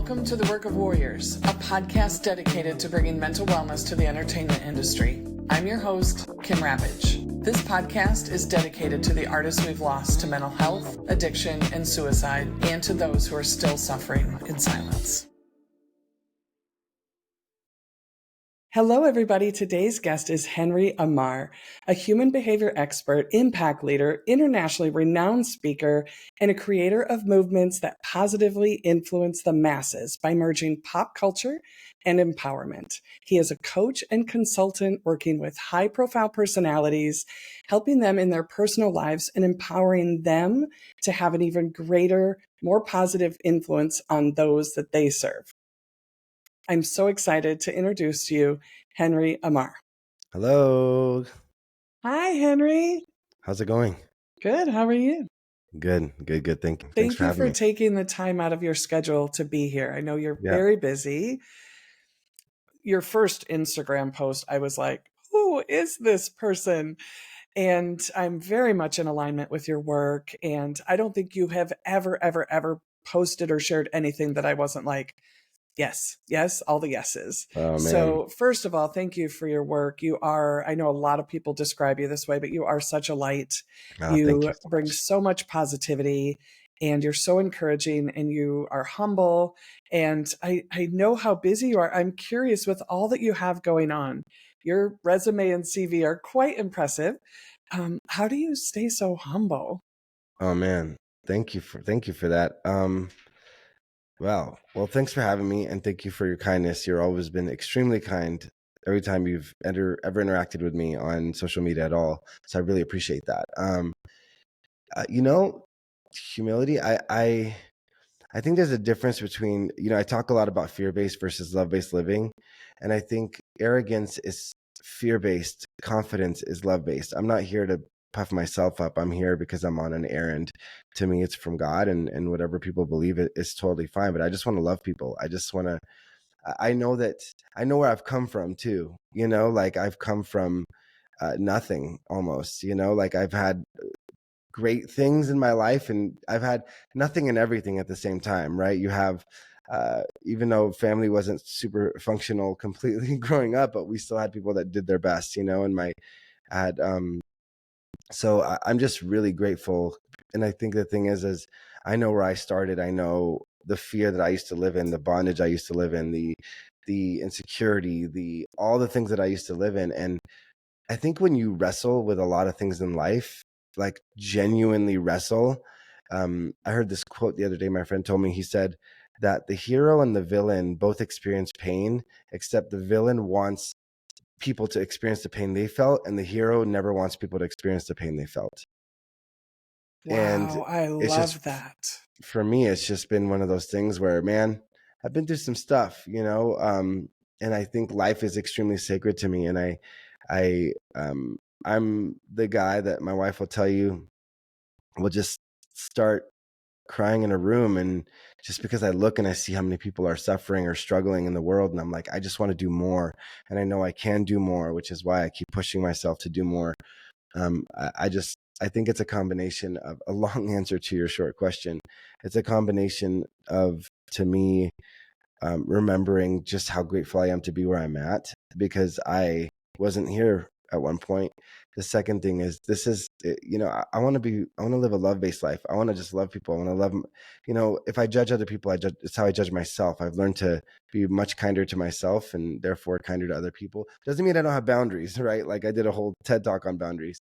Welcome to The Work of Warriors, a podcast dedicated to bringing mental wellness to the entertainment industry. I'm your host, Kim Rapach. This podcast is dedicated to the artists we've lost to mental health, addiction, and suicide, and to those who are still suffering in silence. Hello, everybody. Today's guest is Henry Ammar, a human behavior expert, impact leader, internationally renowned speaker, and a creator of movements that positively influence the masses by merging pop culture and empowerment. He is a coach and consultant working with high-profile personalities, helping them in their personal lives and empowering them to have an even greater, more positive influence on those that they serve. I'm so excited to introduce to you Henry Ammar. Hello. Hi, Henry. How's it going? Good. How are you? Good. Thank you. Thanks Thank for you having for me. taking the time out of your schedule to be here. I know you're Yeah. very busy. Your first Instagram post, I was like, who is this person? And I'm very much in alignment with your work. And I don't think you have ever posted or shared anything that I wasn't like, yes, all the yeses. Oh, man. So first of all, thank you for your work. You are, I know a lot of people describe you this way, but you are such a light. Thank you so bring much. so much positivity and you're so encouraging and you are humble. And I know how busy you are. I'm curious with all that you have going on. Your resume and CV are quite impressive. How do you stay so humble? Oh, man. Thank you for that. Well, thanks for having me, and thank you for your kindness. You've always been extremely kind every time you've ever interacted with me on social media at all. So I really appreciate that. Humility. I think there's a difference between, I talk a lot about fear-based versus love-based living, and I think arrogance is fear-based, confidence is love-based. I'm not here to puff myself up. I'm here because I'm on an errand. To me, it's from God, and whatever people believe it is totally fine. But I just want to love people. I know where I've come from too. Like I've come from nothing almost. Like I've had great things in my life, and I've had nothing and everything at the same time. Right? You have. Even though family wasn't super functional completely growing up, but we still had people that did their best. And I had. So I'm just really grateful. And I think the thing is I know where I started. I know the fear that I used to live in, the bondage I used to live in, the insecurity, all the things that I used to live in. And I think when you wrestle with a lot of things in life, like genuinely wrestle, I heard this quote the other day. My friend told me, he said that the hero and the villain both experience pain, except the villain wants people to experience the pain they felt, and the hero never wants people to experience the pain they felt. Wow, And I it's love just, that. for me, it's just been one of those things where, man, I've been through some stuff, and I think life is extremely sacred to me. And I'm the guy that my wife will tell you will just start crying in a room, and just because I look and I see how many people are suffering or struggling in the world, and I'm like, I just want to do more, and I know I can do more, which is why I keep pushing myself to do more. I think it's a combination of a long answer to your short question. It's a combination of, to me, remembering just how grateful I am to be where I'm at, because I wasn't here at one point. The second thing is, I want to live a love-based life. I want to just love people. I want to love them. If I judge other people, it's how I judge myself. I've learned to be much kinder to myself and therefore kinder to other people. Doesn't mean I don't have boundaries, right? Like I did a whole TED talk on boundaries.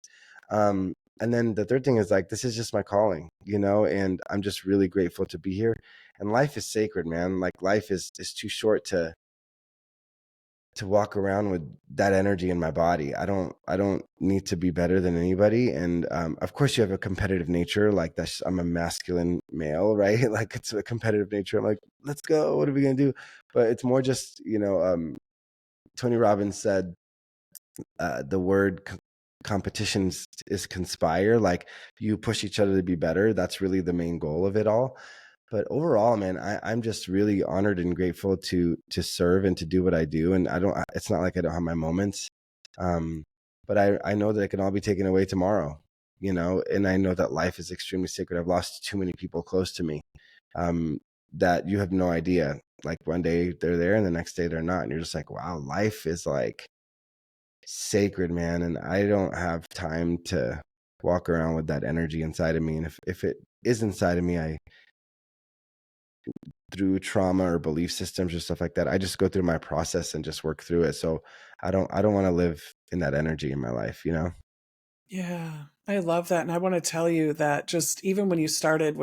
And then the third thing is, like, this is just my calling, and I'm just really grateful to be here. And life is sacred, man. Like life is too short to walk around with that energy in my body. I don't need to be better than anybody. And of course you have a competitive nature. Like I'm a masculine male, right? Like it's a competitive nature. I'm like, let's go. What are we going to do? But it's more just, Tony Robbins said the word competition is conspire. Like you push each other to be better. That's really the main goal of it all. But overall, man, I'm just really honored and grateful to serve and to do what I do. And it's not like I don't have my moments. But I know that it can all be taken away tomorrow, and I know that life is extremely sacred. I've lost too many people close to me, that you have no idea. Like one day they're there and the next day they're not. And you're just like, wow, life is like sacred, man. And I don't have time to walk around with that energy inside of me. And if it is inside of me, I, through trauma or belief systems or stuff like that, I just go through my process and just work through it. So I don't want to live in that energy in my life, you know? Yeah, I love that. And I want to tell you that just even when you started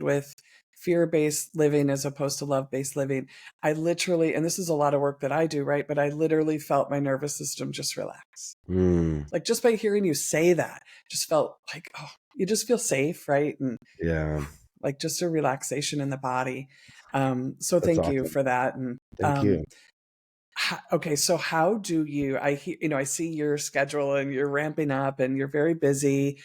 with fear-based living as opposed to love-based living, I literally, and this is a lot of work that I do, right? But I literally felt my nervous system just relax. Mm, Like just by hearing you say that, just felt like, oh, you just feel safe, right? And yeah, like just a relaxation in the body. So that's thank you awesome. for that. And Thank you. okay, so how do you? I see your schedule and you're ramping up and you're very busy.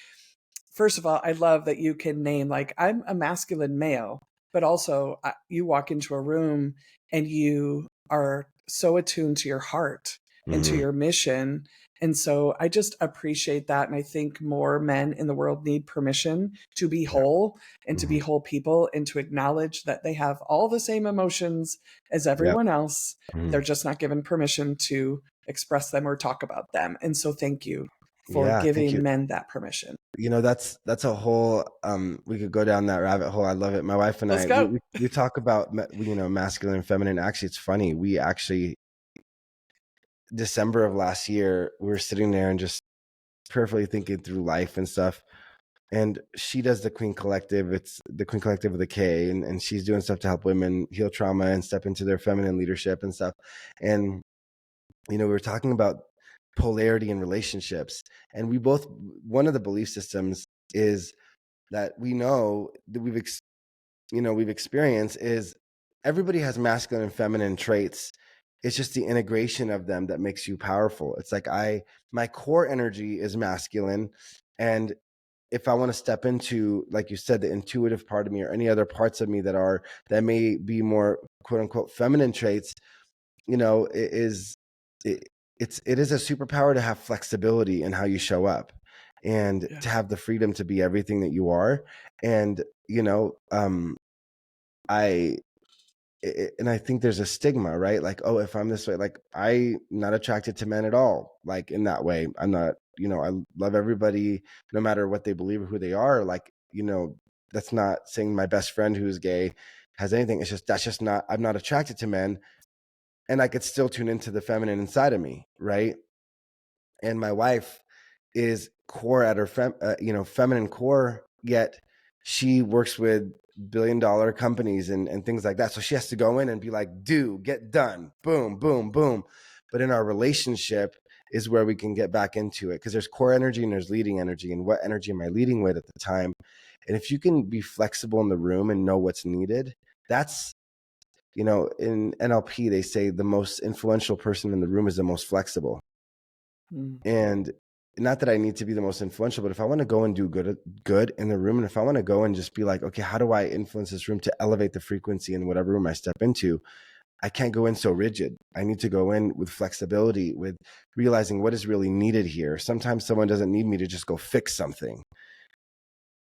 First of all, I love that you can name, like, I'm a masculine male, but also you walk into a room and you are so attuned to your heart and to Hmm. your mission. And so I just appreciate that. And I think more men in the world need permission to be Yeah. whole and to Hmm. be whole people and to acknowledge that they have all the same emotions as Yeah. everyone else. Hmm. They're just not given permission to express them or talk about them. And so thank you for Yeah. Thank you. giving men that permission. That's a whole, we could go down that rabbit hole. I love it. My wife and Let's I, go. we talk about, masculine and feminine. Actually, it's funny. We actually, December of last year, we were sitting there and just prayerfully thinking through life and stuff. And she does the Queen Collective. It's the Queen Collective with a K, and she's doing stuff to help women heal trauma and step into their feminine leadership and stuff. And we were talking about polarity in relationships, and we both, one of the belief systems is that we know that we've experienced is everybody has masculine and feminine traits. It's just the integration of them that makes you powerful. It's like my core energy is masculine, and if I want to step into, like you said, the intuitive part of me or any other parts of me that may be more quote unquote feminine traits, it is it, it is a superpower to have flexibility in how you show up and Yeah. to have the freedom to be everything that you are. And I and I think there's a stigma, right? Like, oh, if I'm this way, like I'm not attracted to men at all. Like in that way, I'm not. I love everybody, no matter what they believe or who they are. Like, that's not saying my best friend who's gay has anything. It's just that's just not. I'm not attracted to men, and I could still tune into the feminine inside of me, right? And my wife is core at her feminine core, yet she works with billion-dollar companies and things like that, so she has to go in and be like, get done, boom, boom, boom. But in our relationship is where we can get back into it, because there's core energy and there's leading energy, and what energy am I leading with at the time? And if you can be flexible in the room and know what's needed, that's, in NLP they say the most influential person in the room is the most flexible. Mm. And not that I need to be the most influential, but if I want to go and do good in the room, and if I want to go and just be like, okay, how do I influence this room to elevate the frequency in whatever room I step into? I can't go in so rigid. I need to go in with flexibility, with realizing what is really needed here. Sometimes someone doesn't need me to just go fix something.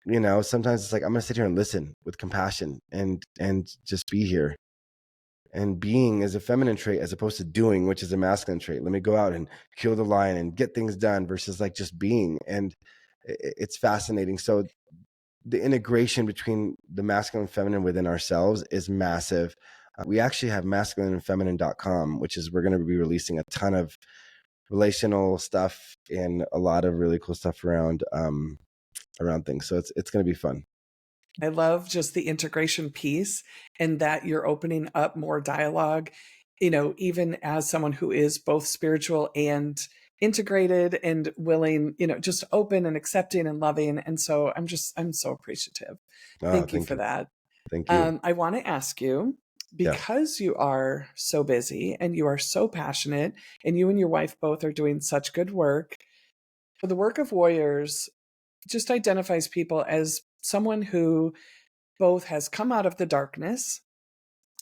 Sometimes it's like, I'm going to sit here and listen with compassion and just be here. And being is a feminine trait as opposed to doing, which is a masculine trait. Let me go out and kill the lion and get things done versus like just being. And it's fascinating. So the integration between the masculine and feminine within ourselves is massive. We actually have masculineandfeminine.com, which is, we're going to be releasing a ton of relational stuff and a lot of really cool stuff around things. So it's going to be fun. I love just the integration piece and that you're opening up more dialogue, even as someone who is both spiritual and integrated and willing, just open and accepting and loving. And so I'm so appreciative. Oh, Thank you thank for you. that. Thank you. I want to ask you, Yeah. because you are so busy and you are so passionate, and you and your wife both are doing such good work, for the work of warriors, just identifies people as someone who both has come out of the darkness,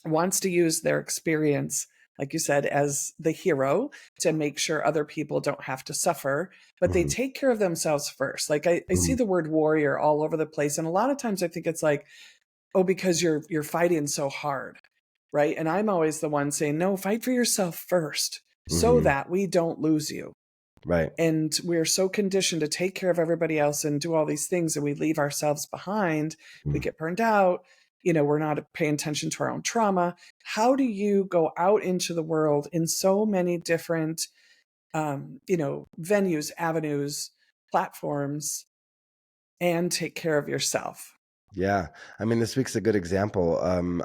wants to use their experience, like you said, as the hero to make sure other people don't have to suffer, but they Hmm. take care of themselves first. Like I see Hmm. the word warrior all over the place. And a lot of times I think it's like, oh, because you're fighting so hard. right? And I'm always the one saying, no, fight for yourself first so Hmm. that we don't lose you. Right. And we're so conditioned to take care of everybody else and do all these things, and we leave ourselves behind. We Mhm. get burned out. We're not paying attention to our own trauma. How do you go out into the world in so many different, venues, avenues, platforms, and take care of yourself? Yeah. I mean, this week's a good example.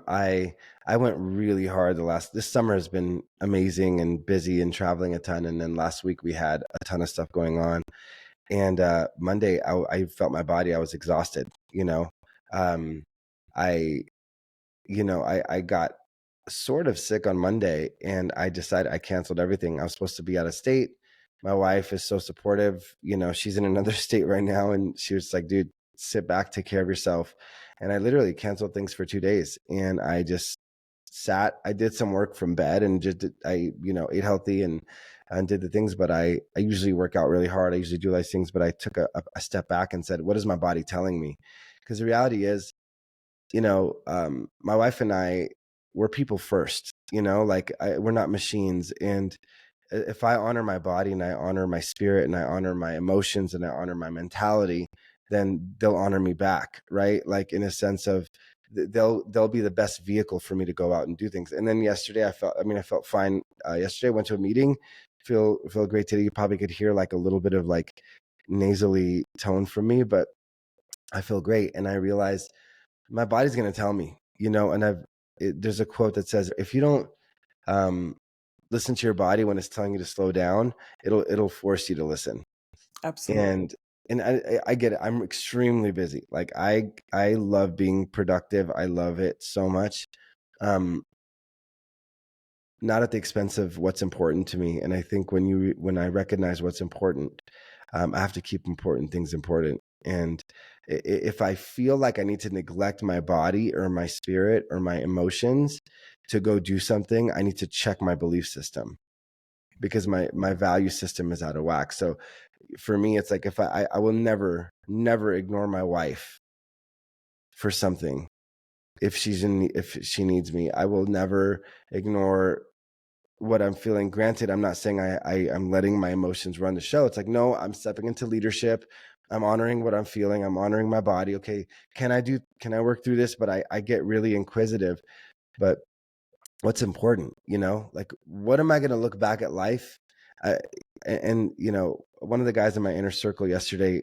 I went really hard this summer has been amazing and busy and traveling a ton. And then last week we had a ton of stuff going on. And Monday I felt my body. I was exhausted, you know. Um, I I got sort of sick on Monday, and I decided I canceled everything. I was supposed to be out of state. My wife is so supportive. She's in another state right now, and she was like, dude, sit back, take care of yourself. And I literally canceled things for 2 days, and I just sat. I did some work from bed and ate healthy and did the things, but I usually work out really hard. I usually do these things, but I took a step back and said, what is my body telling me? Because the reality is, my wife and I, we're people first, like we're not machines. And if I honor my body and I honor my spirit and I honor my emotions and I honor my mentality, then they'll honor me back. Right. Like in a sense of they'll be the best vehicle for me to go out and do things. And then yesterday I felt fine. Yesterday I went to a meeting, feel great today. You probably could hear like a little bit of like nasally tone from me, but I feel great. And I realized my body's going to tell me, and there's a quote that says, if you don't um, listen to your body when it's telling you to slow down, it'll force you to listen. Absolutely. And I get it. I'm extremely busy. Like I love being productive. I love it so much. Um, Not at the expense of what's important to me. And I think when I recognize what's important, I have to keep important things important. And if I feel like I need to neglect my body or my spirit or my emotions to go do something, I need to check my belief system because my value system is out of whack. So for me, it's like if I will never ignore my wife for something. If she needs me, I will never ignore what I'm feeling. Granted, I'm not saying I'm letting my emotions run the show. It's like, no, I'm stepping into leadership. I'm honoring what I'm feeling. I'm honoring my body. Okay, can I work through this? But I get really inquisitive. But what's important, like what am I going to look back at life? I, and one of the guys in my inner circle yesterday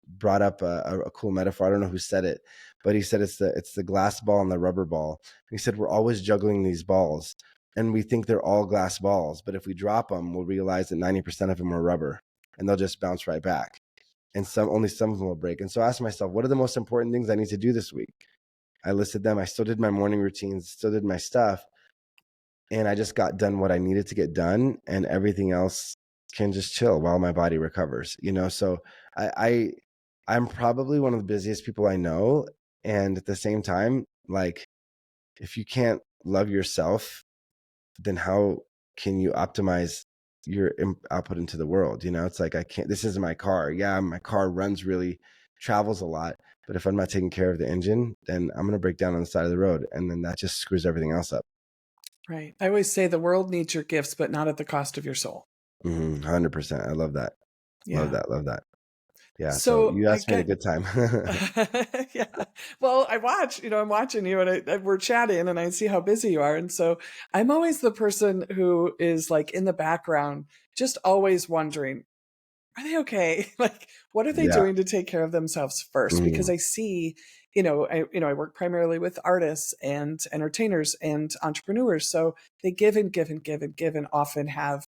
brought up a cool metaphor. I don't know who said it, but he said it's the glass ball and the rubber ball. He said we're always juggling these balls, and we think they're all glass balls, but if we drop them, we'll realize that 90% of them are rubber, and they'll just bounce right back, and only some of them will break. And so I asked myself, what are the most important things I need to do this week? I listed them. I still did my morning routines, still did my stuff, and I just got done what I needed to get done, and everything else can just chill while my body recovers. So I I'm probably one of the busiest people I know, and at the same time, like if you can't love yourself, then how can you optimize your output into the world? It's like I can't. This isn't my car. Yeah, my car travels a lot, but if I'm not taking care of the engine, then I'm gonna break down on the side of the road, and then that just screws everything else up. Right. I always say the world needs your gifts, but not at the cost of your soul. 100%. I love that. Love Yeah. that. Love that. Yeah. So So you I asked me at a get, good time. yeah. Well, I'm watching you, and we're chatting, and I see how busy you are. And so I'm always the person who is like in the background, just always wondering, are they okay? Like, what are they Yeah. doing to take care of themselves first? Because Mhm. I see, I work primarily with artists and entertainers and entrepreneurs. So they give and give and give and give and often have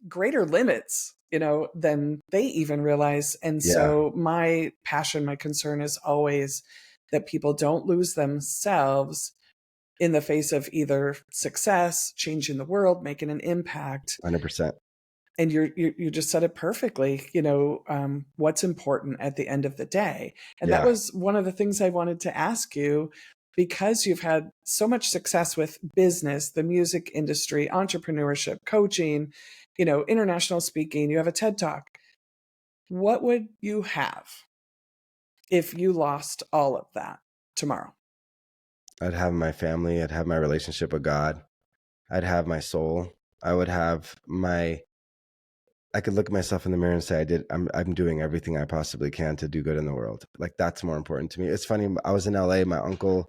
greater limits, than they even realize. And Yeah. so my passion, my concern is always that people don't lose themselves in the face of either success, changing the world, making an impact. 100%. And you just said it perfectly. What's important at the end of the day. And that Yeah. was one of the things I wanted to ask you, because you've had so much success with business, the music industry, entrepreneurship, coaching, international speaking. You have a TED Talk. What would you have if you lost all of that tomorrow? I'd have my family. I'd have my relationship with God. I'd have my soul. I would have my. I could look at myself in the mirror and say, I'm doing everything I possibly can to do good in the world. Like, that's more important to me. It's funny. I was in LA. My uncle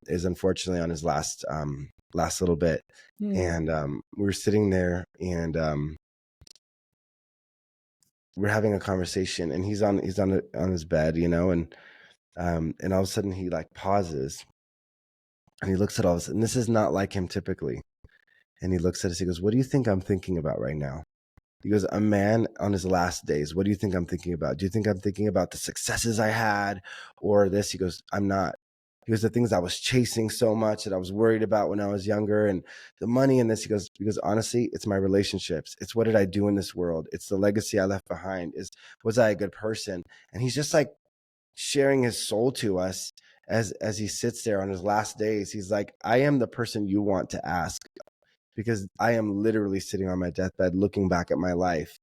is unfortunately on his last little bit. And we were sitting there, and we're having a conversation, and he's on his bed, and all of a sudden he like pauses, and he looks at all of us, and this is not like him typically. And he looks at us, he goes, "What do you think I'm thinking about right now?" He goes, "A man on his last days. What do you think I'm thinking about? Do you think I'm thinking about the successes I had or this?" He goes, "I'm not." He goes, "The things I was chasing so much that I was worried about when I was younger, and the money and this." He goes, "Honestly, it's my relationships. It's what did I do in this world? It's the legacy I left behind. Was I a good person?" And he's just like sharing his soul to us as he sits there on his last days. He's like, "I am the person you want to ask, because I am literally sitting on my deathbed looking back at my life.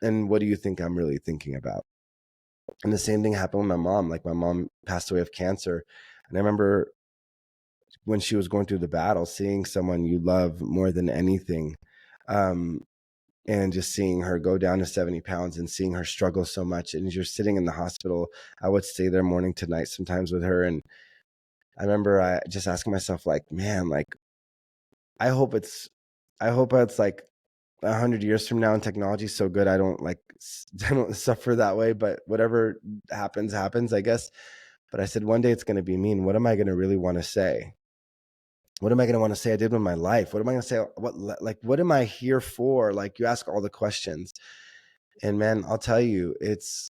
And what do you think I'm really thinking about?" And the same thing happened with my mom. Like, my mom passed away of cancer. And I remember when she was going through the battle, seeing someone you love more than anything, and just seeing her go down to 70 pounds and seeing her struggle so much. And you're sitting in the hospital. I would stay there morning to night sometimes with her. And I remember just asking myself, like, man, like, I hope it's like 100 years from now, and technology is so good, I don't I don't suffer that way. But whatever happens, I guess. But I said, one day it's going to be me. And what am I going to really want to say? What am I going to want to say I did with my life? What am I going to say? What am I here for? Like, you ask all the questions, and man, I'll tell you, it's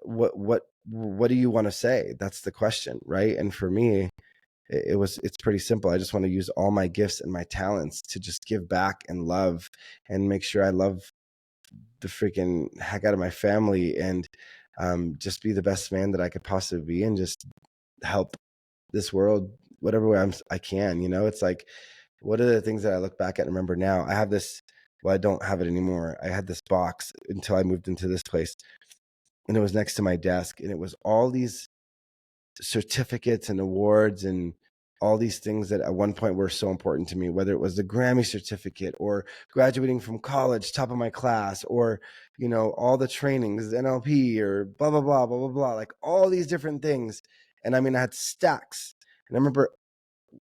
what do you want to say? That's the question, right? And for me, it's pretty simple. I just want to use all my gifts and my talents to just give back and love, and make sure I love the freaking heck out of my family, and just be the best man that I could possibly be, and just help this world whatever way I can. It's like, what are the things that I look back at and remember now? I have this. Well, I don't have it anymore. I had this box until I moved into this place, and it was next to my desk, and it was all these certificates and awards and all these things that at one point were so important to me, whether it was the Grammy certificate or graduating from college, top of my class, or, all the trainings, NLP, or blah, blah, blah, blah, blah, blah, like all these different things. And I mean, I had stacks. And I remember,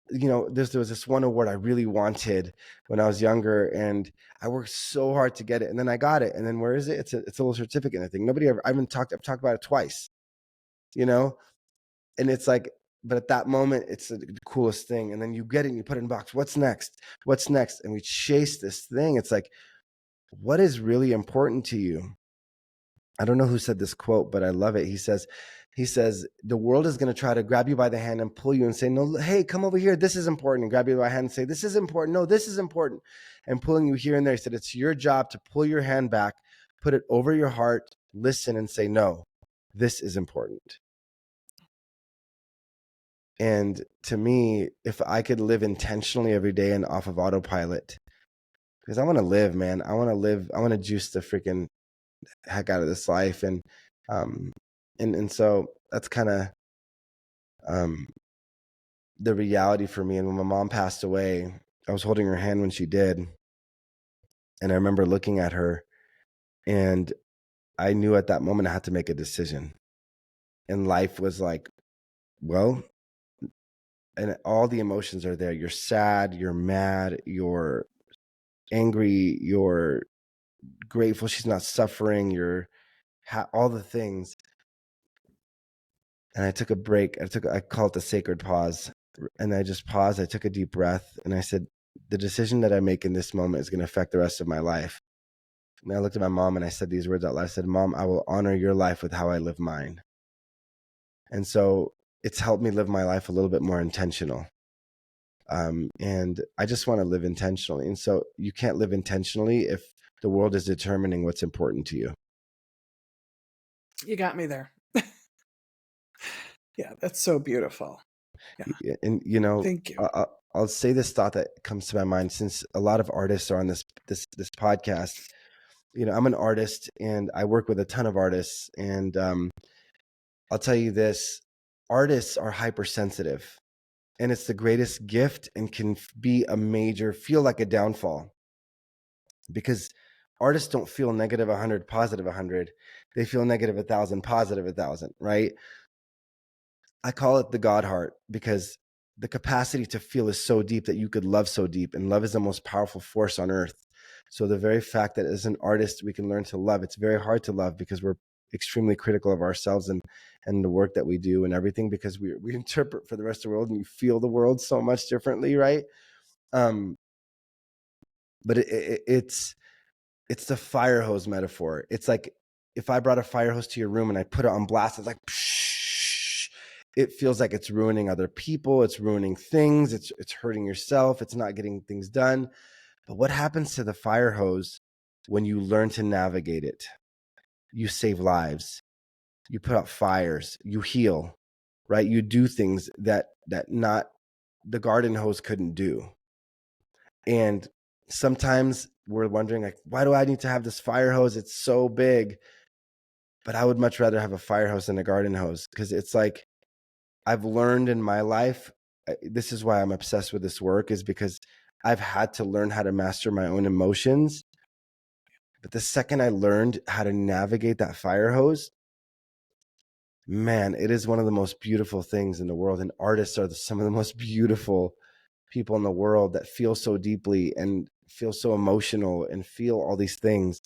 there was this one award I really wanted when I was younger, and I worked so hard to get it. And then I got it. And then where is it? It's a little certificate. I think I've talked about it twice, you know? And it's like, but at that moment, it's the coolest thing. And then you get it and you put it in a box. What's next? What's next? And we chase this thing. It's like, what is really important to you? I don't know who said this quote, but I love it. He says, the world is going to try to grab you by the hand and pull you and say, "No, hey, come over here. This is important." And grab you by the hand and say, "This is important. No, this is important." And pulling you here and there. He said, it's your job to pull your hand back, put it over your heart, listen, and say, "No, this is important." And to me, if I could live intentionally every day and off of autopilot, because I want to live, man. I want to live. I want to juice the freaking heck out of this life. Um, and so that's kind of um, the reality for me. And when my mom passed away, I was holding her hand when she did. And I remember looking at her, and I knew at that moment I had to make a decision. And life was like, well, and all the emotions are there. You're sad, you're mad, you're angry, you're grateful she's not suffering, you're all the things. And I took a break. I call it the sacred pause. And I just paused. I took a deep breath, and I said, the decision that I make in this moment is going to affect the rest of my life. And I looked at my mom and I said these words out loud. I said, "Mom, I will honor your life with how I live mine." And so it's helped me live my life a little bit more intentional. And I just want to live intentionally. And so you can't live intentionally if the world is determining what's important to you. You got me there. Yeah, that's so beautiful. Yeah. And Thank you. I'll say this thought that comes to my mind, since a lot of artists are on this podcast. I'm an artist, and I work with a ton of artists, and I'll tell you this: artists are hypersensitive, and it's the greatest gift and can be feel like a downfall, because artists don't feel negative 100, positive 100. They feel negative 1,000, positive 1,000, right? I call it the God heart, because the capacity to feel is so deep that you could love so deep, and love is the most powerful force on earth. So the very fact that as an artist we can learn to love, it's very hard to love because we're extremely critical of ourselves and the work that we do and everything, because we interpret for the rest of the world, and you feel the world so much differently, right? Um, but it's the fire hose metaphor. It's like if I brought a fire hose to your room and I put it on blast, it's like, psh, it feels like it's ruining other people. It's ruining things. It's hurting yourself. It's not getting things done. But what happens to the fire hose when you learn to navigate it? You save lives. You put out fires. You heal, right? You do things that not the garden hose couldn't do. And sometimes we're wondering, like, why do I need to have this fire hose? It's so big. But I would much rather have a fire hose than a garden hose, because it's like, I've learned in my life, this is why I'm obsessed with this work, is because I've had to learn how to master my own emotions. But the second I learned how to navigate that fire hose, man, it is one of the most beautiful things in the world. And artists are some of the most beautiful people in the world that feel so deeply and feel so emotional and feel all these things.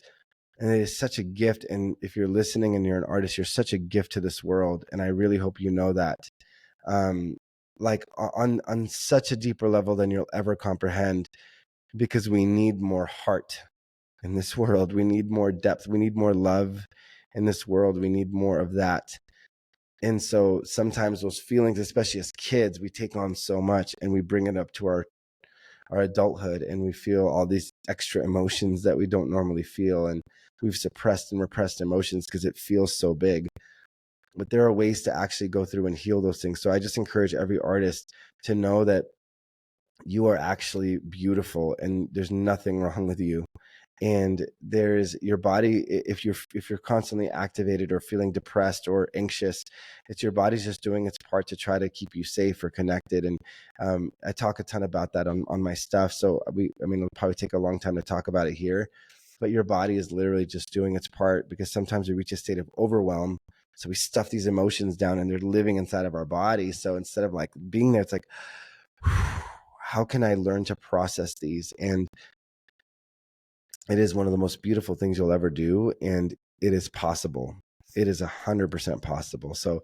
And it is such a gift. And if you're listening and you're an artist, you're such a gift to this world. And I really hope you know that, like on such a deeper level than you'll ever comprehend, because we need more heart in this world. We need more depth. We need more love in this world. We need more of that. And so sometimes those feelings, especially as kids, we take on so much and we bring it up to our adulthood, and we feel all these extra emotions that we don't normally feel. And we've suppressed and repressed emotions because it feels so big. But there are ways to actually go through and heal those things. So I just encourage every artist to know that you are actually beautiful and there's nothing wrong with you. And there's your body, if you're constantly activated or feeling depressed or anxious, it's your body's just doing its part to try to keep you safe or connected. And I talk a ton about that on my stuff. So it'll probably take a long time to talk about it here, but your body is literally just doing its part, because sometimes we reach a state of overwhelm. So we stuff these emotions down and they're living inside of our body. So instead of like being there, it's like, how can I learn to process these? And it is one of the most beautiful things you'll ever do. And it is possible. It is 100% possible. So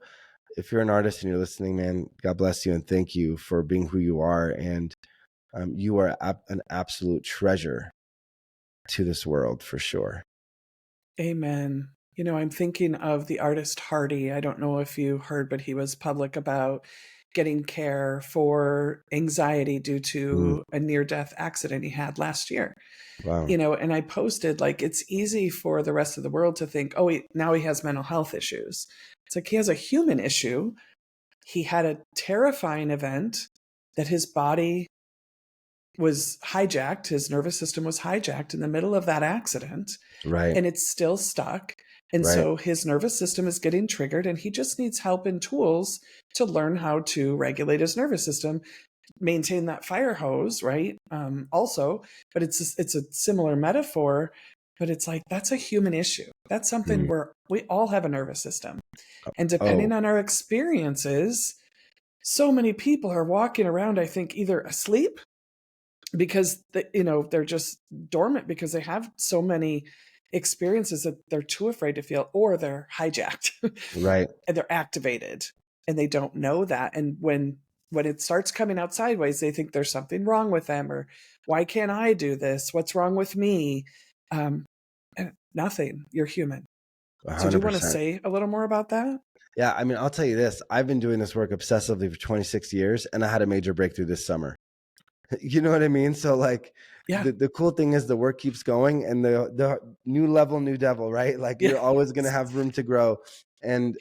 if you're an artist and you're listening, man, God bless you and thank you for being who you are. And you are an absolute treasure to this world, for sure. Amen. You know, I'm thinking of the artist Hardy. I don't know if you heard, but he was public about getting care for anxiety due to a near-death accident he had last year. Wow. You know, and I posted, like, it's easy for the rest of the world to think, oh, now he has mental health issues. It's like he has a human issue. He had a terrifying event that his body was hijacked, his nervous system was hijacked in the middle of that accident, Right. and it's still stuck. And Right. so his nervous system is getting triggered, and he just needs help and tools to learn how to regulate his nervous system, maintain that fire hose, right? Also, but it's a similar metaphor, but it's like, that's a human issue. That's something where we all have a nervous system. And depending Oh, on our experiences, so many people are walking around, I think, either asleep because they're just dormant because they have so many experiences that they're too afraid to feel, or they're hijacked right. and they're activated and they don't know that. And when it starts coming out sideways, they think there's something wrong with them, or why can't I do this? What's wrong with me? And nothing. You're human. So do you want to 100%. say a little more about that? Yeah. I mean, I'll tell you this. I've been doing this work obsessively for 26 years, and I had a major breakthrough this summer. You know what I mean? So like Yeah. the cool thing is the work keeps going, and the new level, new devil, right? Like Yeah. you're always going to have room to grow. And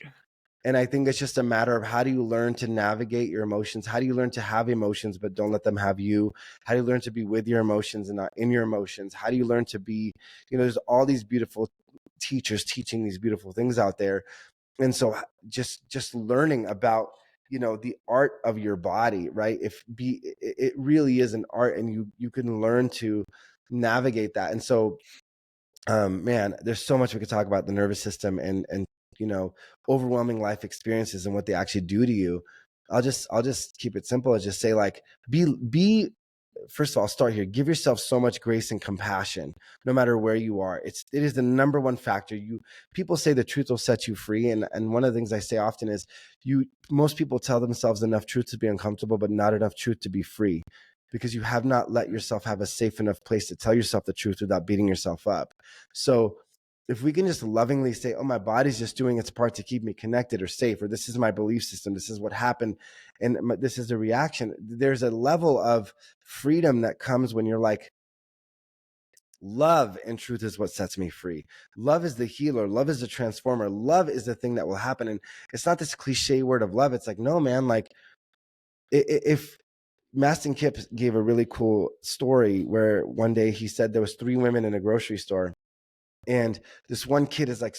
I think it's just a matter of, how do you learn to navigate your emotions? How do you learn to have emotions, but don't let them have you? How do you learn to be with your emotions and not in your emotions? How do you learn to be, there's all these beautiful teachers teaching these beautiful things out there. And so just learning about the art of your body, right? It really is an art, and you can learn to navigate that. And so, man, there's so much we could talk about the nervous system and overwhelming life experiences and what they actually do to you. I'll just keep it simple and just say, like, be first of all, start here. Give yourself so much grace and compassion, no matter where you are. It is the number one factor. People say the truth will set you free, and one of the things I say often is, most people tell themselves enough truth to be uncomfortable, but not enough truth to be free, because you have not let yourself have a safe enough place to tell yourself the truth without beating yourself up. So if we can just lovingly say, oh, my body's just doing its part to keep me connected or safe, or this is my belief system, this is what happened, and this is the reaction, there's a level of freedom that comes when you're like, love and truth is what sets me free. Love is the healer. Love is the transformer. Love is the thing that will happen. And it's not this cliche word of love. It's like, no, man, like, if Mastin Kipp gave a really cool story where one day he said there was 3 women in a grocery store, and this one kid is like,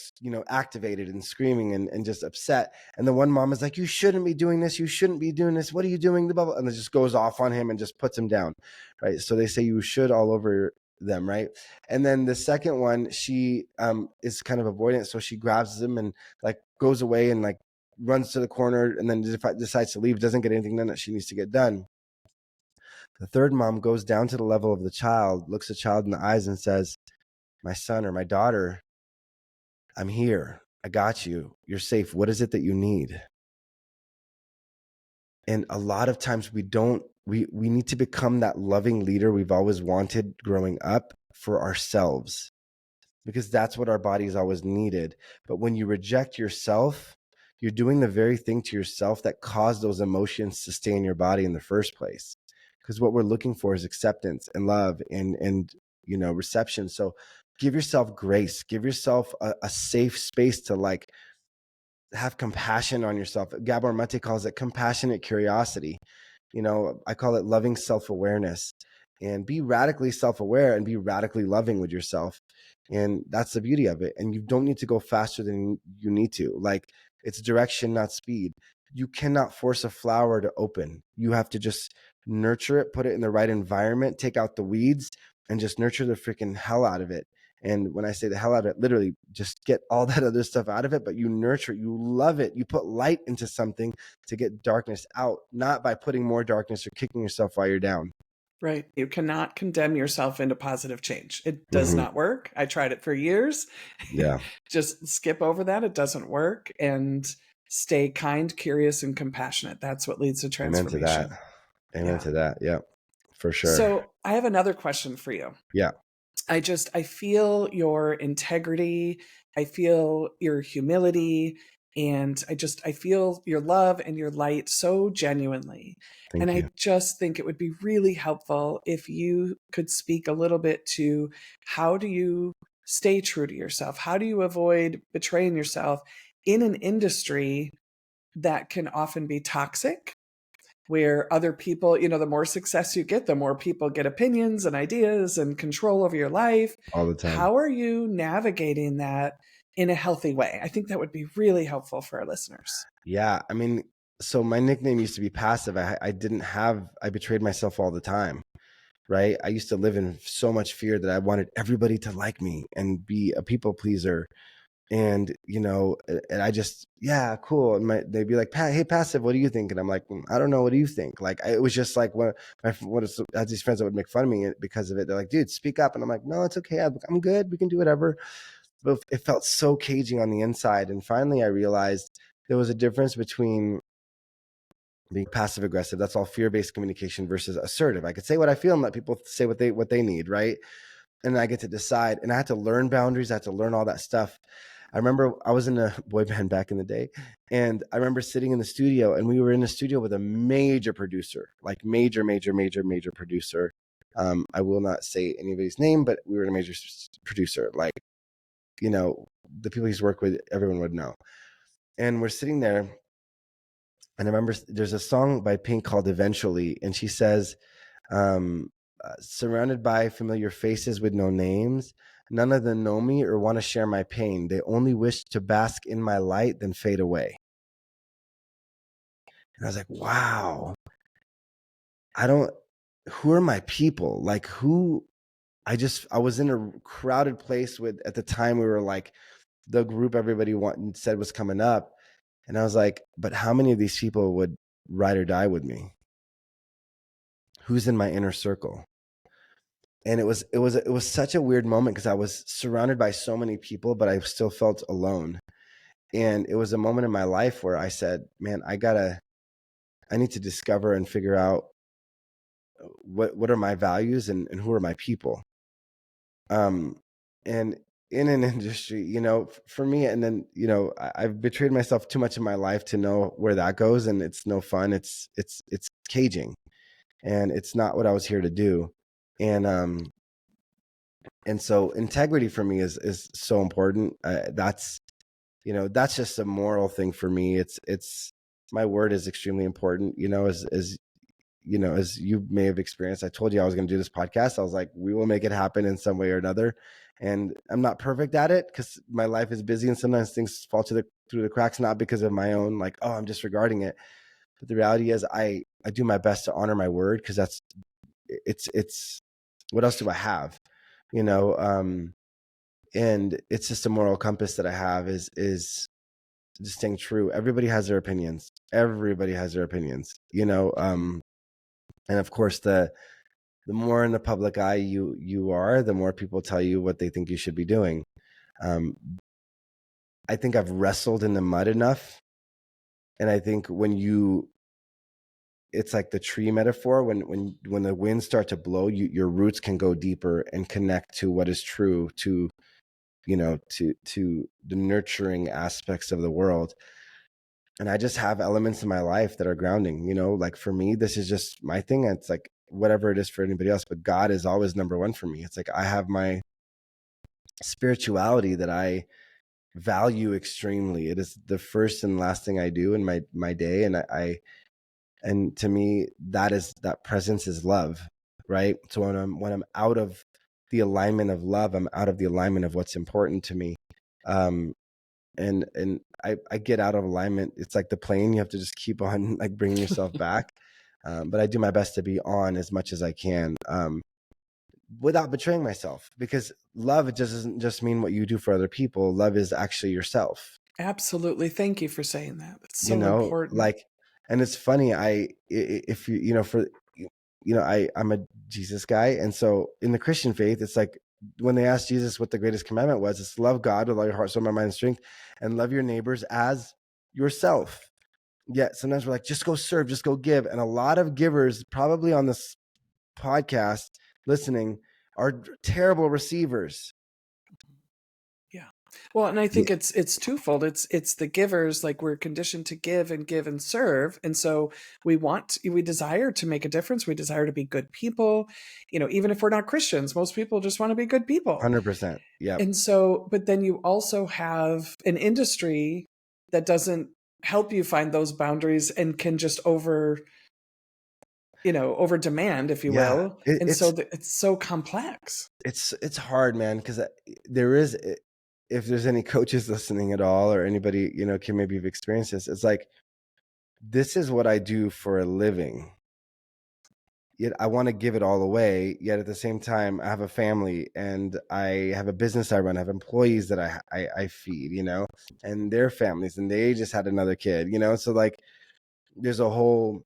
activated and screaming and just upset. And the one mom is like, you shouldn't be doing this. You shouldn't be doing this. What are you doing? And it just goes off on him and just puts him down. Right. So they say you should all over them. Right. And then the second one, she is kind of avoidant. So she grabs him and like goes away and like runs to the corner, and then decides to leave, doesn't get anything done that she needs to get done. The third mom goes down to the level of the child, looks the child in the eyes and says, my son or my daughter, I'm here. I got you. You're safe. What is it that you need? And a lot of times we need to become that loving leader we've always wanted growing up for ourselves, because that's what our bodies always needed. But when you reject yourself, you're doing the very thing to yourself that caused those emotions to stay in your body in the first place. Because what we're looking for is acceptance and love and reception. So give yourself grace, give yourself a safe space to like have compassion on yourself. Gabor Mate calls it compassionate curiosity. I call it loving self-awareness. And be radically self-aware and be radically loving with yourself. And that's the beauty of it. And you don't need to go faster than you need to. Like, it's direction, not speed. You cannot force a flower to open. You have to just nurture it, put it in the right environment, take out the weeds, and just nurture the freaking hell out of it. And when I say the hell out of it, literally just get all that other stuff out of it, but you nurture it, you love it. You put light into something to get darkness out, not by putting more darkness or kicking yourself while you're down. Right. You cannot condemn yourself into positive change. It does Mm-hmm. not work. I tried it for years. Yeah. Just skip over that. It doesn't work. And stay kind, curious, and compassionate. That's what leads to transformation. Amen to that. Amen to that. Yeah, for sure. So I have another question for you. Yeah. I feel your integrity. I feel your humility. And I feel your love and your light so genuinely. Thank you. I just think it would be really helpful if you could speak a little bit to, how do you stay true to yourself? How do you avoid betraying yourself in an industry that can often be toxic, where other people, the more success you get, the more people get opinions and ideas and control over your life. All the time. How are you navigating that in a healthy way? I think that would be really helpful for our listeners. Yeah. I mean, so my nickname used to be Passive. I betrayed myself all the time, right? I used to live in so much fear that I wanted everybody to like me and be a people pleaser. And, and I just, yeah, cool. And they'd be like, hey, Passive, what do you think? And I'm like, I don't know. What do you think? Like, it was just like, I had these friends that would make fun of me because of it. They're like, dude, speak up. And I'm like, no, it's okay. I'm good. We can do whatever. But it felt so caging on the inside. And finally I realized there was a difference between being passive aggressive, that's all fear-based communication, versus assertive. I could say what I feel and let people say what they need, right? And I get to decide. And I had to learn boundaries. I had to learn all that stuff. I remember I was in a boy band back in the day, and I remember sitting in the studio, and we were in the studio with a major producer, like major producer. I will not say anybody's name, but we were a major producer. Like, the people he's worked with, everyone would know. And we're sitting there, and I remember there's a song by Pink called Eventually, and she says, surrounded by familiar faces with no names, none of them know me or want to share my pain. They only wish to bask in my light, then fade away. And I was like, wow, I don't, who are my people? Like who, I was in a crowded place with, at the time we were like the group everybody said was coming up. And I was like, but how many of these people would ride or die with me? Who's in my inner circle? And it was such a weird moment because I was surrounded by so many people, but I still felt alone. And it was a moment in my life where I said, man, I need to discover and figure out what are my values and who are my people. Um, and in an industry, for me, and then, I've betrayed myself too much in my life to know where that goes. And it's no fun. It's caging, and it's not what I was here to do. And, so integrity for me is so important. That's just a moral thing for me. It's my word is extremely important, as you may have experienced. I told you I was going to do this podcast. I was like, we will make it happen in some way or another. And I'm not perfect at it because my life is busy and sometimes things fall through the cracks, not because of my own, like, oh, I'm disregarding it. But the reality is I do my best to honor my word because it's what else do I have? You know, and it's just a moral compass that I have is just staying true. Everybody has their opinions. Everybody has their opinions, and of course the more in the public eye you are, the more people tell you what they think you should be doing. Um, I think I've wrestled in the mud enough, and I think it's like the tree metaphor. When the winds start to blow, your roots can go deeper and connect to what is true, to to the nurturing aspects of the world. And I just have elements in my life that are grounding. Like for me, this is just my thing. It's like whatever it is for anybody else, but God is always number one for me. It's like I have my spirituality that I value extremely. It is the first and last thing I do in my day, and and to me that presence is love, right? So when I'm out of the alignment of love, I'm out of the alignment of what's important to me. Um, and I get out of alignment. It's like the plane; you have to just keep on like bringing yourself back. But I do my best to be on as much as I can, without betraying myself, because love, it just doesn't just mean what you do for other people. Love is actually yourself. Absolutely. Thank you for saying that. It's so important. Like, and it's funny. If for I'm a Jesus guy, and so in the Christian faith, it's like when they asked Jesus what the greatest commandment was, it's love God with all your heart, soul, mind, and strength, and love your neighbors as yourself. Yet sometimes we're like, just go serve, just go give, and a lot of givers probably on this podcast listening are terrible receivers. Yeah. Well, and I Yeah, think it's twofold. It's the givers, like we're conditioned to give and serve. And so we desire to make a difference. We desire to be good people. Even if we're not Christians, most people just want to be good people. 100%. Yep. And so, but then you also have an industry that doesn't help you find those boundaries and can just over demand, if you Yeah. will. And so it's so complex. It's hard, man, because there is, if there's any coaches listening at all, or anybody can maybe have experienced this, it's like, this is what I do for a living, yet I want to give it all away, yet at the same time I have a family and I have a business I run, I have employees that I feed, and their families, and they just had another kid, so like there's a whole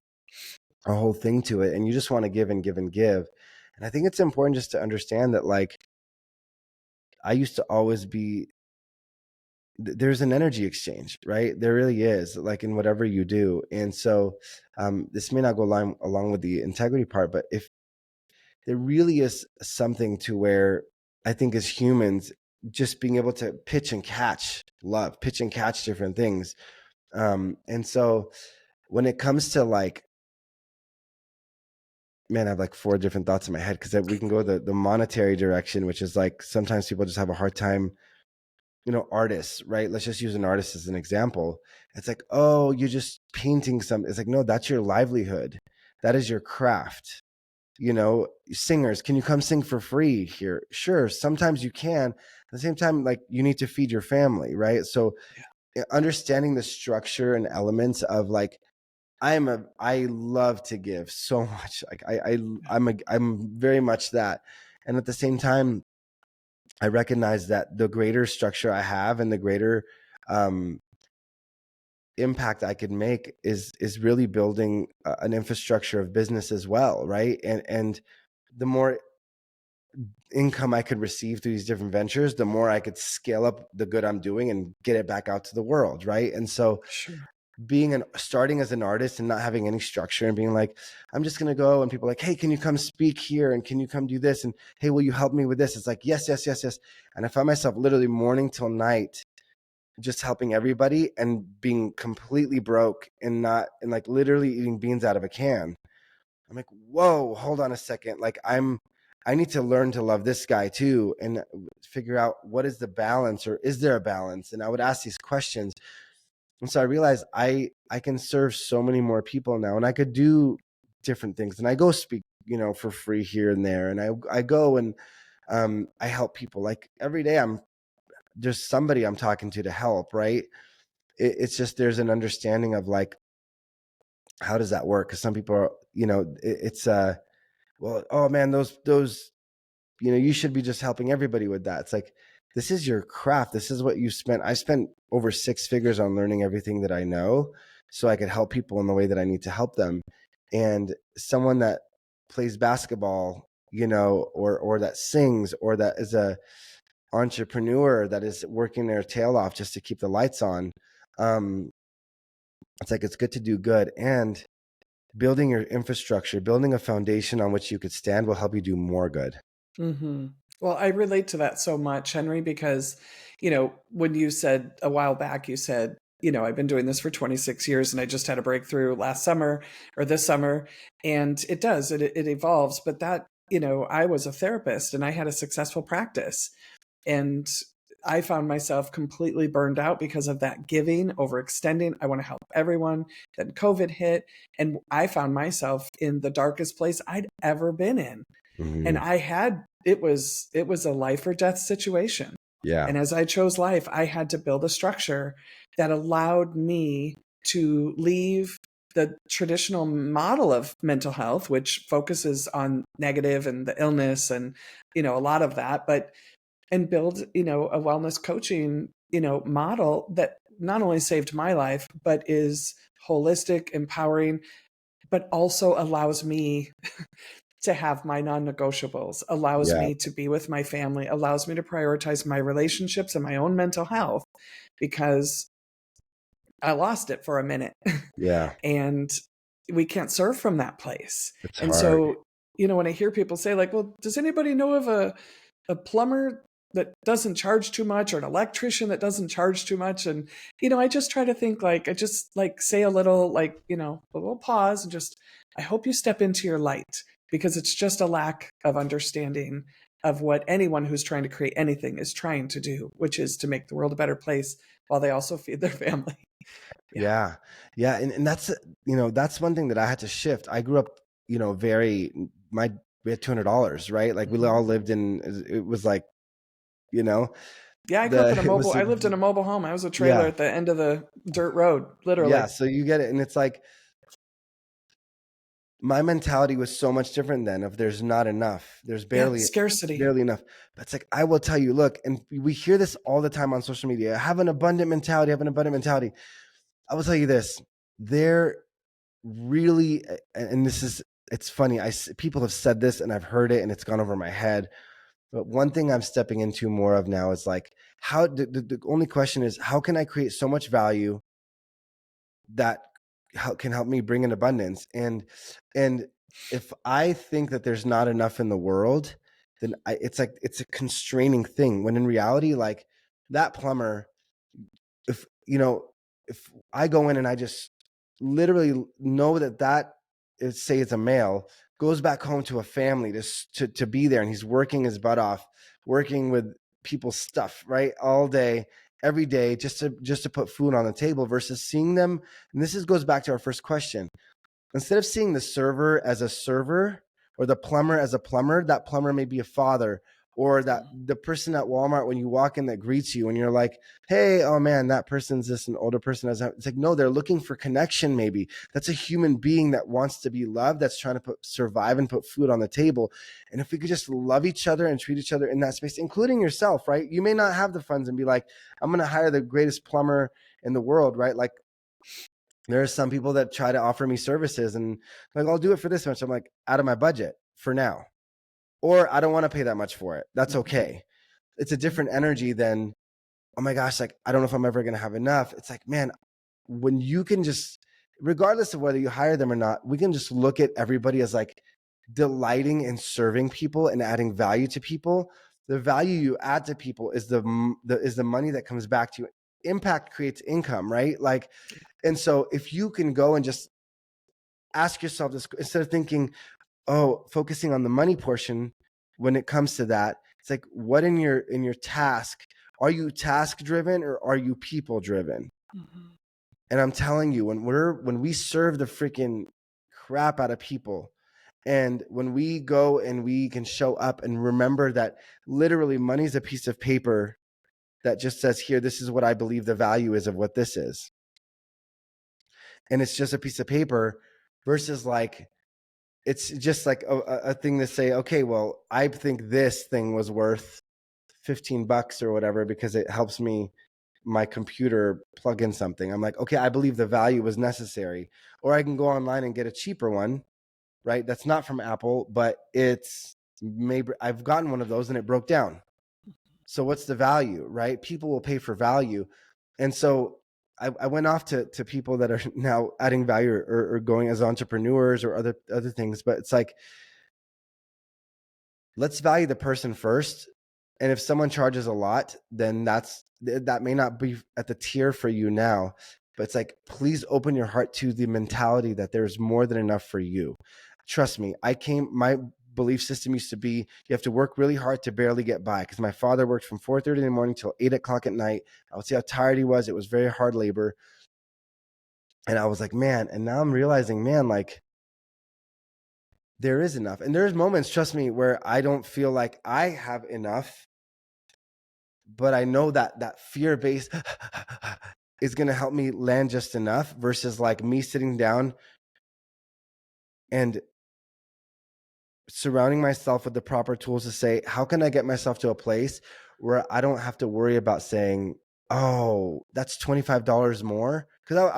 thing to it, and you just want to give and give and give. And I think it's important just to understand that, like, I used to always be, there's an energy exchange, right? There really is, like in whatever you do. And so this may not go along with the integrity part, but if there really is something to where I think as humans, just being able to pitch and catch love, pitch and catch different things. And so when it comes to like, man, I have like 4 different thoughts in my head, because we can go the monetary direction, which is like sometimes people just have a hard time, artists, right? Let's just use an artist as an example. It's like, oh, you're just painting something. It's like, no, that's your livelihood. That is your craft. Singers, can you come sing for free here? Sure. Sometimes you can. At the same time, like, you need to feed your family, right? So understanding the structure and elements of like I love to give so much. Like I'm very much that. And at the same time, I recognize that the greater structure I have and the greater um, impact I could make is really building an infrastructure of business as well, right? And the more income I could receive through these different ventures, the more I could scale up the good I'm doing and get it back out to the world, right? And so Sure. starting as an artist and not having any structure and being like, I'm just gonna go, and people are like, hey, can you come speak here, and can you come do this, and hey, will you help me with this? It's like, yes, yes, yes, yes. And I found myself literally morning till night just helping everybody and being completely broke and not and like literally eating beans out of a can. I'm like, whoa, hold on a second. Like I need to learn to love this guy too and figure out what is the balance, or is there a balance? And I would ask these questions. And so I realized I can serve so many more people now, and I could do different things. And I go speak, for free here and there. And I go and I help people. Like every day there's somebody I'm talking to help, right? It's just there's an understanding of like, how does that work? Because some people are, it's well, oh man, those you should be just helping everybody with that. It's like, this is your craft. This is what you spent. I spent over 6 figures on learning everything that I know so I could help people in the way that I need to help them. And someone that plays basketball, or that sings, or that is a entrepreneur that is working their tail off just to keep the lights on. It's like, it's good to do good, and building your infrastructure, building a foundation on which you could stand will help you do more good. Hmm. Well, I relate to that so much, Henry, because, when you said a while back, you said, I've been doing this for 26 years and I just had a breakthrough last summer or this summer. And it evolves. But that, I was a therapist and I had a successful practice. And I found myself completely burned out because of that giving, overextending. I want to help everyone. Then COVID hit, and I found myself in the darkest place I'd ever been in. And Mm-hmm. it was a life or death situation. Yeah. And as I chose life, I had to build a structure that allowed me to leave the traditional model of mental health, which focuses on negative and the illness and, a lot of that, and build, a wellness coaching, model that not only saved my life, but is holistic, empowering, but also allows me to have my non-negotiables, allows Yeah. me to be with my family, allows me to prioritize my relationships and my own mental health, because I lost it for a minute. Yeah. And we can't serve from that place. It's And hard. so, when I hear people say like, well, does anybody know of a plumber that doesn't charge too much, or an electrician that doesn't charge too much? And, I just try to think, like, I just like say a little, like, a little pause and just, I hope you step into your light, because it's just a lack of understanding of what anyone who's trying to create anything is trying to do, which is to make the world a better place while they also feed their family. Yeah. Yeah. Yeah. And that's one thing that I had to shift. I grew up, very, we had $200, right? Like we all Mhm. lived it was like, you know, Yeah, I grew up in it was, I lived in a mobile home. I was a trailer yeah. at the end of the dirt road, literally. Yeah. So you get it. And it's like, my mentality was so much different then. If there's not enough, there's Yeah, barely scarcity. barely enough. But it's like, I will tell you, look, and we hear this all the time on social media, have an abundant mentality, have an abundant mentality. I will tell you this, there really, and this is, it's funny, people have said this and I've heard it and it's gone over my head. But one thing I'm stepping into more of now is like, how the only question is, how can I create so much value that can help me bring in abundance? And if I think that there's not enough in the world, then it's like, it's a constraining thing, when in reality, like, that plumber, if if I go in and I just literally know that is, say it's a male, goes back home to a family to be there, and he's working his butt off, working with people's stuff, right, all day, every day, just to put food on the table, versus seeing them. And goes back to our first question. Instead of seeing the server as a server, or the plumber as a plumber, that plumber may be a father, or that the person at Walmart when you walk in that greets you and you're like, hey, oh man, that person's just an older person. It's like, no, they're looking for connection. Maybe that's a human being that wants to be loved, that's trying to survive and put food on the table. And if we could just love each other and treat each other in that space, including yourself, right? You may not have the funds and be like, I'm going to hire the greatest plumber in the world, right? Like, there are some people that try to offer me services and like, I'll do it for this much. I'm like, out of my budget for now. Or I don't want to pay that much for it. That's okay. It's a different energy than, oh my gosh, like, I don't know if I'm ever going to have enough. It's like, man, when you can just, regardless of whether you hire them or not, we can just look at everybody as like delighting in serving people and adding value to people. The value you add to people is the money that comes back to you. Impact creates income, right? Like, and so if you can go and just ask yourself this, instead of thinking, oh, focusing on the money portion when it comes to that, it's like, what in your task, are you task driven or are you people driven? And I'm telling you, when we serve the freaking crap out of people, and when we go and we can show up and remember that literally money is a piece of paper that just says, here, this is what I believe the value is of what this is. And it's just a piece of paper versus like, it's just like a thing to say, okay, well, I think this thing was worth $15 or whatever because it helps me, my computer, plug in something. I'm like, okay, I believe the value was necessary. Or I can go online and get a cheaper one, right? That's not from Apple, but it's maybe, I've gotten one of those and it broke down. So what's the value, right? People will pay for value. And so I went off to people that are now adding value or going as entrepreneurs or other things, but it's like, let's value the person first. And if someone charges a lot, then that may not be at the tier for you now, but it's like, please open your heart to the mentality that there's more than enough for you. Trust me, my belief system used to be, you have to work really hard to barely get by, because my father worked from 4:30 in the morning till 8 o'clock at night. I would see how tired he was. It was very hard labor. And I was like, man, and now I'm realizing, man, like, there is enough. And there's moments, trust me, where I don't feel like I have enough, but I know that fear base is going to help me land just enough, versus like me sitting down and surrounding myself with the proper tools to say, how can I get myself to a place where I don't have to worry about saying, oh, that's $25 more? Because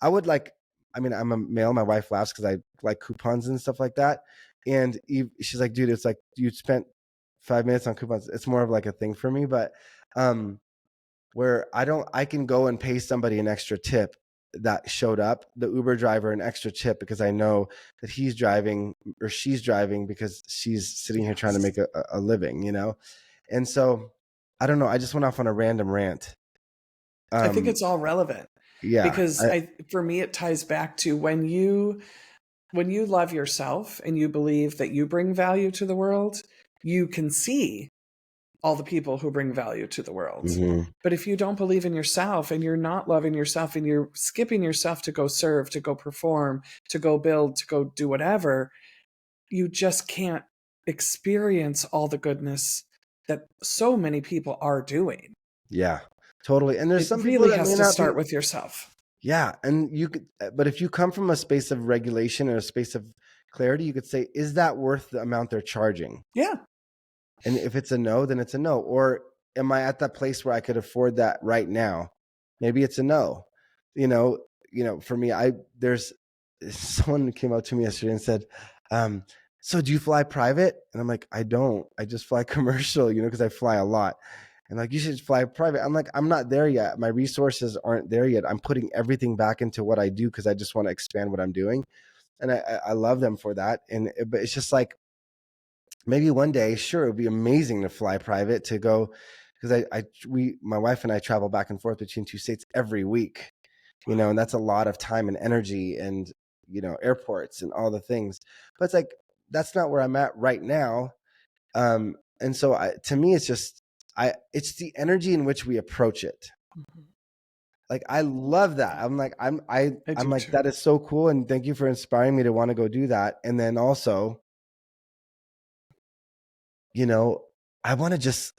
I would like, I mean, I'm a male. My wife laughs because I like coupons and stuff like that. And she's like, dude, it's like you spent 5 minutes on coupons. It's more of like a thing for me, but where I can go and pay somebody an extra tip that showed up, the Uber driver, an extra tip, because I know that he's driving or she's driving because she's sitting here trying to make a living, you know? And so I don't know. I just went off on a random rant. I think it's all relevant. Yeah. Because for me, it ties back to when you love yourself and you believe that you bring value to the world, you can see all the people who bring value to the world. Mm-hmm. But if you don't believe in yourself and you're not loving yourself and you're skipping yourself to go serve, to go perform, to go build, to go do whatever, you just can't experience all the goodness that so many people are doing. Yeah, totally. And there's It some people really that has may to not start be, with yourself. yeah. And you could, but if you come from a space of regulation or a space of clarity, you could say, is that worth the amount they're charging? Yeah. And if it's a no, then it's a no. Or am I at that place where I could afford that right now? Maybe it's a no. For me, there's someone came up to me yesterday and said, so do you fly private? And I'm like, I don't. I just fly commercial, because I fly a lot. And like, you should fly private. I'm like, I'm not there yet. My resources aren't there yet. I'm putting everything back into what I do because I just want to expand what I'm doing. And I love them for that. But it's just like, maybe one day, sure, it would be amazing to fly private, to go, because my wife and I travel back and forth between 2 states every week, and that's a lot of time and energy and, airports and all the things. But it's like, that's not where I'm at right now. And so to me, it's just, it's the energy in which we approach it. Mm-hmm. Like, I love that. I'm like, I'm like, Too. that is so cool. And thank you for inspiring me to want to go do that. And then also, I want to just,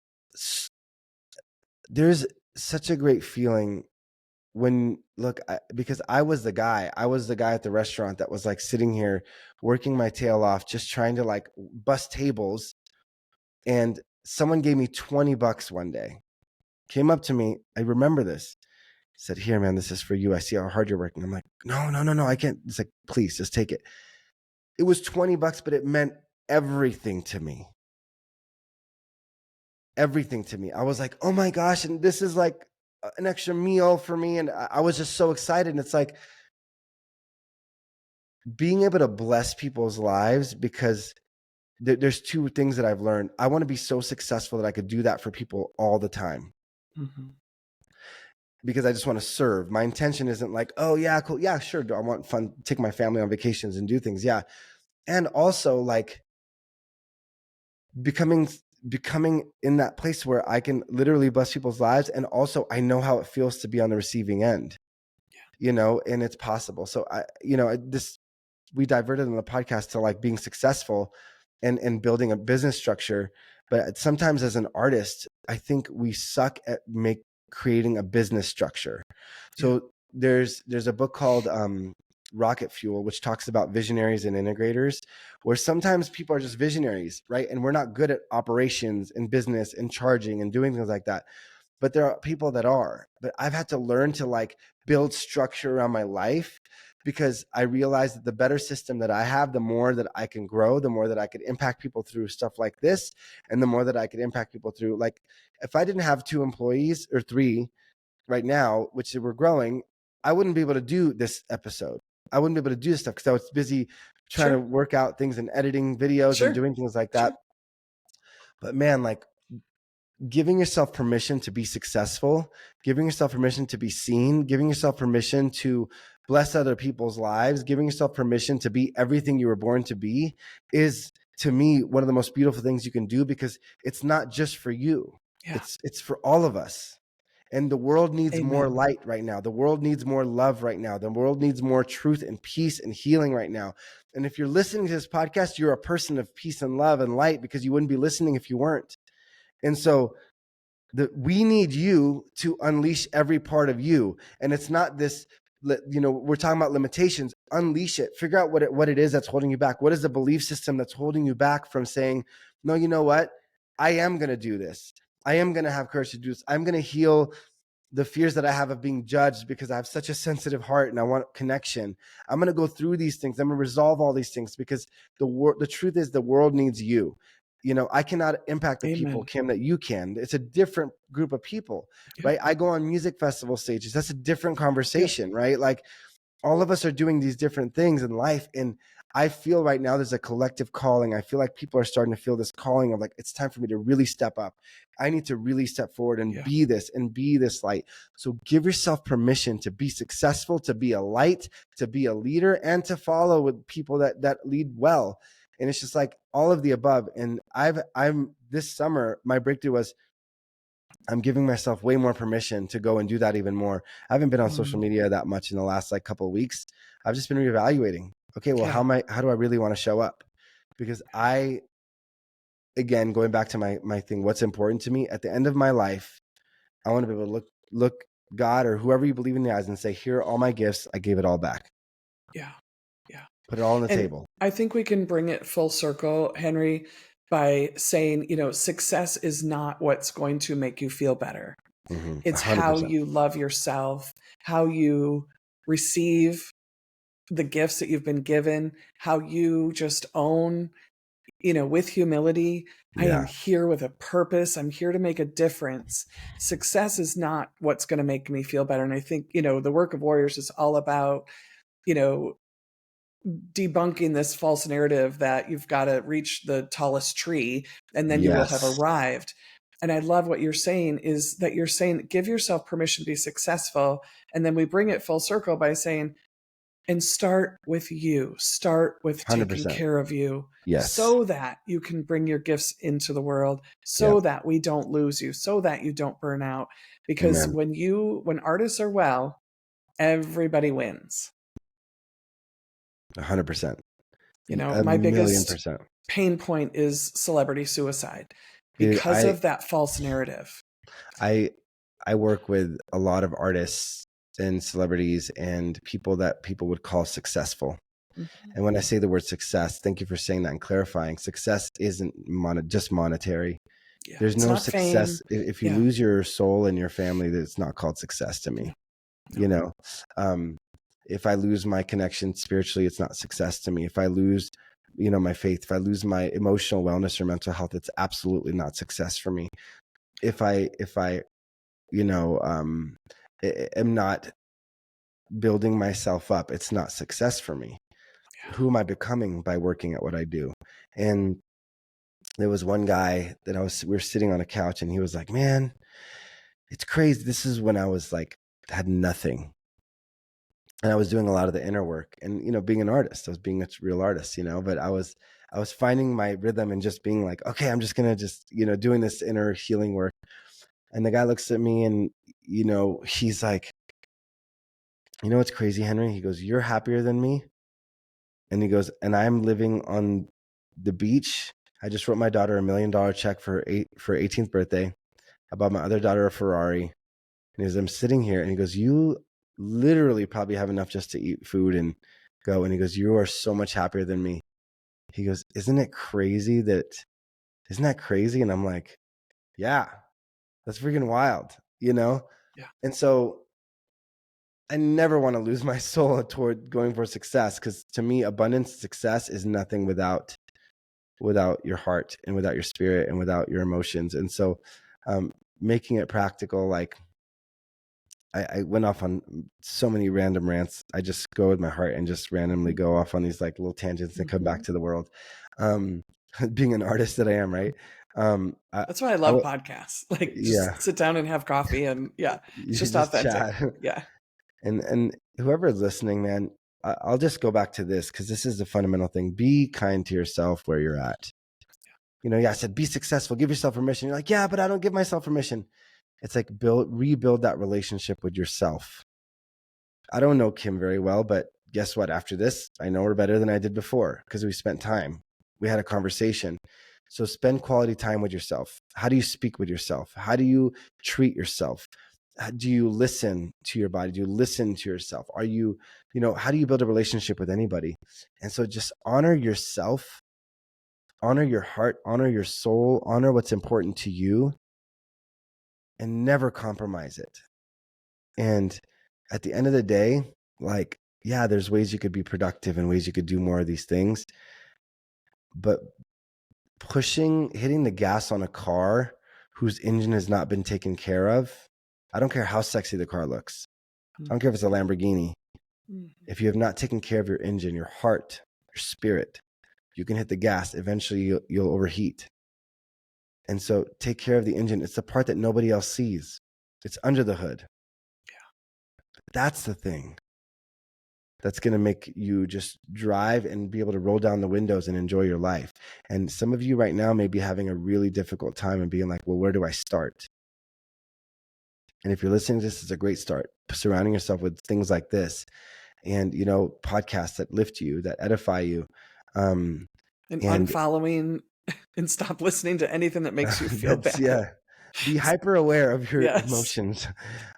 there's such a great feeling when, look, because I was the guy at the restaurant that was like sitting here working my tail off, just trying to like bust tables. And someone gave me $20 one day, came up to me. I remember this, said, "Here, man, this is for you. I see how hard you're working." I'm like, no, I can't. It's like, please just take it. It was $20, but it meant everything to me. Everything to me. I was like, oh my gosh. And this is like an extra meal for me. And I was just so excited. And it's like being able to bless people's lives, because there's two things that I've learned. I want to be so successful that I could do that for people all the time. Mm-hmm. Because I just want to serve. My intention isn't like, oh yeah, cool. Yeah, sure. I want fun, take my family on vacations and do things. Yeah. And also like becoming in that place where I can literally bless people's lives. And also I know how it feels to be on the receiving end, and it's possible. So we diverted in the podcast to like being successful and building a business structure. But sometimes as an artist, I think we suck at creating a business structure. So there's a book called Rocket Fuel, which talks about visionaries and integrators, where sometimes people are just visionaries, right? And we're not good at operations and business and charging and doing things like that. But there are people that are. But I've had to learn to like build structure around my life, because I realized that the better system that I have, the more that I can grow, the more that I could impact people through stuff like this, and the more that I could impact people through, like, if I didn't have 2 employees or 3 right now, which we're growing, I wouldn't be able to do this episode. I wouldn't be able to do this stuff because I was busy trying to work out things and editing videos and doing things like that. But man, like, giving yourself permission to be successful, giving yourself permission to be seen, giving yourself permission to bless other people's lives, giving yourself permission to be everything you were born to be is, to me, one of the most beautiful things you can do, because it's not just for you. Yeah. It's for all of us. And the world needs more light right now. The world needs more love right now. The world needs more truth and peace and healing right now. And if you're listening to this podcast, you're a person of peace and love and light, because you wouldn't be listening if you weren't. And so we need you to unleash every part of you. And it's not this, we're talking about limitations. Unleash it. Figure out what it is that's holding you back. What is the belief system that's holding you back from saying, no, you know what? I am going to do this. I am going to have courage to do this. I'm going to heal the fears that I have of being judged, because I have such a sensitive heart and I want connection. I'm going to go through these things. I'm going to resolve all these things, because the truth is the world needs you. I cannot impact the people, Kim, that you can. It's a different group of people, right? I go on music festival stages. That's a different conversation, right? Like, all of us are doing these different things in life. And I feel right now there's a collective calling. I feel like people are starting to feel this calling of like, it's time for me to really step up. I need to really step forward and be this light. So give yourself permission to be successful, to be a light, to be a leader, and to follow with people that lead well. And it's just like all of the above. And I'm this summer, my breakthrough was, I'm giving myself way more permission to go and do that even more. I haven't been on social media that much in the last like couple of weeks. I've just been reevaluating. Okay, well, how do I really want to show up? Because again, going back to my thing, what's important to me at the end of my life, I want to be able to look God or whoever you believe in the eyes and say, here are all my gifts. I gave it all back. Yeah. Put it all on the table. I think we can bring it full circle, Henry, by saying, success is not what's going to make you feel better. Mm-hmm. It's 100%. How you love yourself, how you receive the gifts that you've been given, how you just own, with humility, I am here with a purpose. I'm here to make a difference. Success is not what's going to make me feel better. And I think, the work of Warriors is all about, debunking this false narrative that you've got to reach the tallest tree and then you will have arrived. And I love what you're saying is that you're saying, give yourself permission to be successful. And then we bring it full circle by saying, and start with you, start with 100%. Taking care of you, so that you can bring your gifts into the world, so that we don't lose you, so that you don't burn out. Because when artists are well, everybody wins. 100%. My biggest pain point is celebrity suicide. Dude, because of that false narrative. I I work with a lot of artists and celebrities and people that people would call successful. Mhm. And when I say the word success, thank you for saying that and clarifying. Success isn't just monetary. Yeah. There's It's no not fame. success if you Yeah. lose your soul and your family. That's not called success to me. No. You know, um, if I lose my connection spiritually, it's not success to me. If I lose, my faith, if I lose my emotional wellness or mental health, it's absolutely not success for me. If I you know am not building myself up, it's not success for me. Yeah. Who am I becoming by working at what I do? And there was one guy that we were sitting on a couch and he was like, man, it's crazy. This is when I was like, had nothing. And I was doing a lot of the inner work and, being an artist, I was being a real artist, but I was finding my rhythm and just being like, okay, I'm just going to just, doing this inner healing work. And the guy looks at me and, he's like, what's crazy, Henry? He goes, you're happier than me. And he goes, and I'm living on the beach. I just wrote my daughter $1 million check for her 18th birthday. I bought my other daughter a Ferrari. And he goes, I'm sitting here. And he goes, you literally probably have enough just to eat food and go. And he goes, you are so much happier than me. He goes, isn't that crazy? And I'm like, yeah, that's freaking wild, Yeah. And so I never want to lose my soul toward going for success, because to me, abundance success is nothing without your heart and without your spirit and without your emotions. And so making it practical, like I went off on so many random rants. I just go with my heart and just randomly go off on these like little tangents and come back to the world. Being an artist that I am, right? That's why I love podcasts. Like, Yeah, just sit down and have coffee, and yeah, it's you just just authentic. chat. Yeah. And whoever is listening, man, I'll just go back to this because this is the fundamental thing. Be kind to yourself where you're at. I said, be successful, give yourself permission. You're like, yeah, but I don't give myself permission. It's like rebuild that relationship with yourself. I don't know Kim very well, but guess what? After this, I know her better than I did before because we spent time. We had a conversation. So spend quality time with yourself. How do you speak with yourself? How do you treat yourself? Do you listen to your body? Do you listen to yourself? How do you build a relationship with anybody? And so just honor yourself, honor your heart, honor your soul, honor what's important to you, and never compromise it. And at the end of the day, like, yeah, there's ways you could be productive and ways you could do more of these things. But hitting the gas on a car whose engine has not been taken care of, I don't care how sexy the car looks. I don't care if it's a Lamborghini. If you have not taken care of your engine, your heart, your spirit, you can hit the gas. Eventually, you'll overheat. And so take care of the engine. It's the part that nobody else sees. It's under the hood. Yeah. That's the thing that's going to make you just drive and be able to roll down the windows and enjoy your life. And some of you right now may be having a really difficult time and being like, well, where do I start? And if you're listening to this, it's a great start. Surrounding yourself with things like this and, podcasts that lift you, that edify you. And unfollowing and stop listening to anything that makes you feel bad. Yeah. Be hyper aware of your emotions.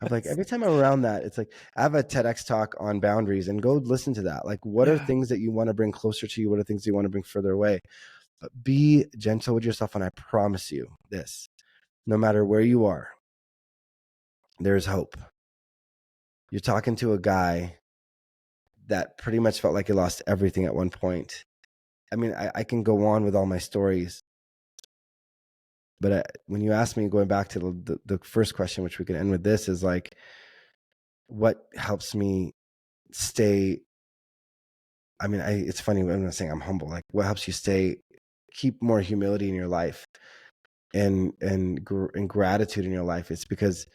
I'm like, every time I'm around that, it's like, I have a TEDx talk on boundaries, and go listen to that. Like, what are things that you want to bring closer to you? What are things you want to bring further away? But be gentle with yourself. And I promise you this, no matter where you are, there's hope. You're talking to a guy that pretty much felt like he lost everything at one point. I mean, I can go on with all my stories, but when you ask me, going back to the first question, which we can end with this, is like, what helps me stay? I mean, it's funny, I'm not saying I'm humble. Like, what helps you keep more humility in your life and gratitude in your life? It's because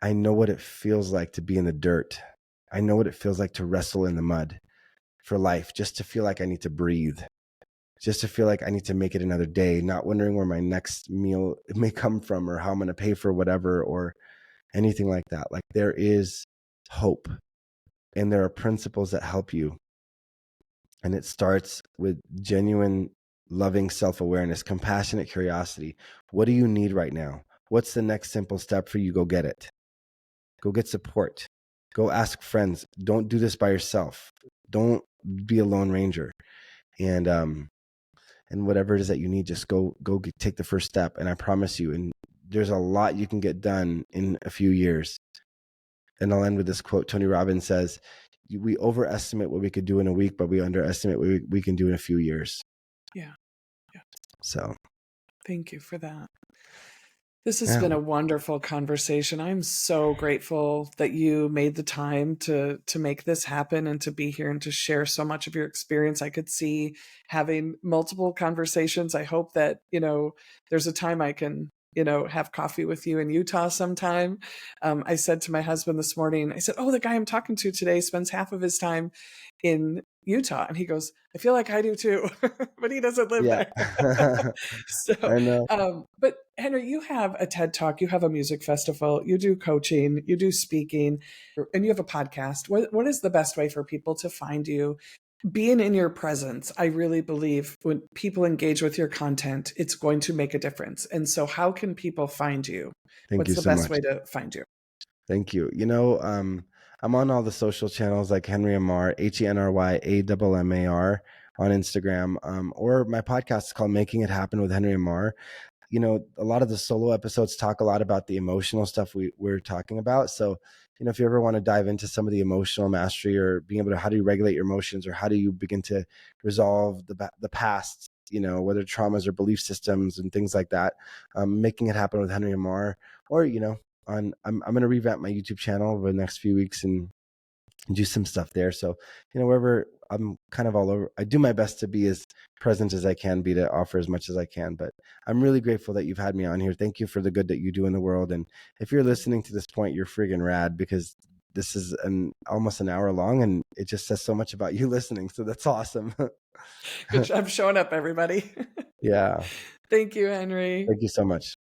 I know what it feels like to be in the dirt. I know what it feels like to wrestle in the mud for life, just to feel like I need to breathe, just to feel like I need to make it another day, not wondering where my next meal may come from or how I'm going to pay for whatever or anything like that. Like, there is hope and there are principles that help you. And it starts with genuine loving self-awareness, compassionate curiosity. What do you need right now? What's the next simple step for you? Go get it. Go get support. Go ask friends. Don't do this by yourself. Don't be a lone ranger. And whatever it is that you need, just take the first step. And I promise you, and there's a lot you can get done in a few years. And I'll end with this quote. Tony Robbins says, we overestimate what we could do in a week, but we underestimate what we can do in a few years. Yeah. Yeah. So thank you for that. This has been a wonderful conversation. I'm so grateful that you made the time to make this happen and to be here and to share so much of your experience. I could see having multiple conversations. I hope that, there's a time I can, have coffee with you in Utah sometime. I said to my husband this morning, I said, oh, the guy I'm talking to today spends half of his time in Utah. And he goes, I feel like I do too, but he doesn't live there. So, I know. But Henry, you have a TED Talk, you have a music festival, you do coaching, you do speaking, and you have a podcast. What is the best way for people to find you? Being in your presence, I really believe when people engage with your content, it's going to make a difference. And so how can people find you? Thank you What's the so best much. way to find you? Thank you. I'm on all the social channels like Henry Ammar, HenryAmmar on Instagram, or my podcast is called Making It Happen with Henry Ammar. A lot of the solo episodes talk a lot about the emotional stuff we're talking about. So, if you ever want to dive into some of the emotional mastery or being able to, how do you regulate your emotions, or how do you begin to resolve the past, whether traumas or belief systems and things like that, Making It Happen with Henry Ammar, or, I'm going to revamp my YouTube channel over the next few weeks and do some stuff there. So, wherever, I'm kind of all over. I do my best to be as present as I can be, to offer as much as I can. But I'm really grateful that you've had me on here. Thank you for the good that you do in the world. And if you're listening to this point, you're friggin' rad, because this is almost an hour long, and it just says so much about you listening. So that's awesome. Good job showing up, everybody. Yeah. Thank you, Henry. Thank you so much.